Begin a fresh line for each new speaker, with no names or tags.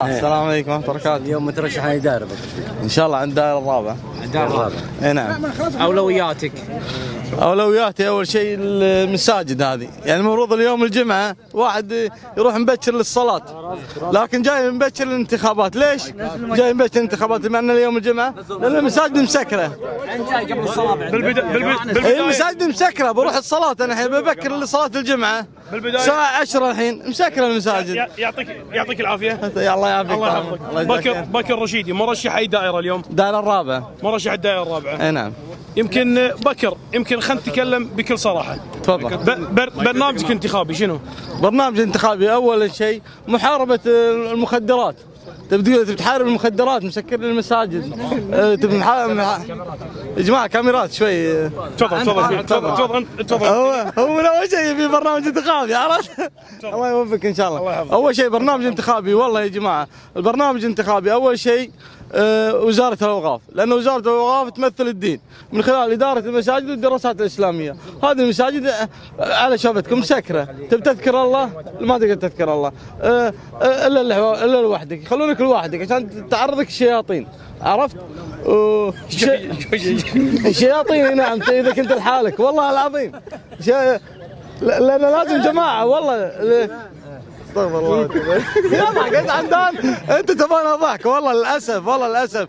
السلام عليكم ورحمة الله وبركاته.
اليوم مترشح على إدارة
إن شاء الله عند الدائرة الرابعة.
الدائرة الرابعة.
إي نعم.
أولوياتك؟
أولوياتي أول شيء المساجد هذه، يعني المفروض اليوم الجمعة واحد يروح مبكر للصلاة، لكن جاي مبكر للانتخابات، ليش؟ جاي مبكر للانتخابات بما أن اليوم الجمعة؟ لأن المساجد مسكرة.
أنت جاي قبل الصلاة بعد.
المساجد مسكرة، بروح الصلاة أنا الحين ببكر لصلاة الجمعة. الساعة 10 الحين مسكرة المساجد.
يعطيك العافية.
الله يعافيك.
الله يحفظك. بكر رشيدي مرشح أي دائرة اليوم؟
الدائرة الرابعة.
مرشح الدائرة الرابعة.
اي نعم.
يمكن بكر، خلينا نتكلم بكل صراحة.
تفضل.
برنامجك انتخابي شنو؟
برنامج انتخابي أول شيء محاربة المخدرات. تبي تحارب المخدرات، مسكر المساجد. تبي يا جماعة كاميرات شوي.
تفضل.
هو من أول شيء في برنامج انتخابي، عرفت؟ الله يوفقك إن شاء الله. أول شيء برنامج انتخابي، والله يا جماعة البرنامج انتخابي أول شيء وزارة الأوقاف، لأن وزارة الأوقاف تمثل الدين من خلال إدارة المساجد والدراسات الإسلامية. هذه المساجد على شفتكم مسكرة، تبي تذكر الله ما تقدر تذكر الله إلا لوحدك، يخلونك لوحدك عشان تعرضك الشياطين، عرفت؟ الشياطين نعم إذا كنت لحالك والله العظيم. لأن لازم جماعة والله. استغفر الله. يا ضحك انت عندان، انت تبغى ضحك والله للاسف.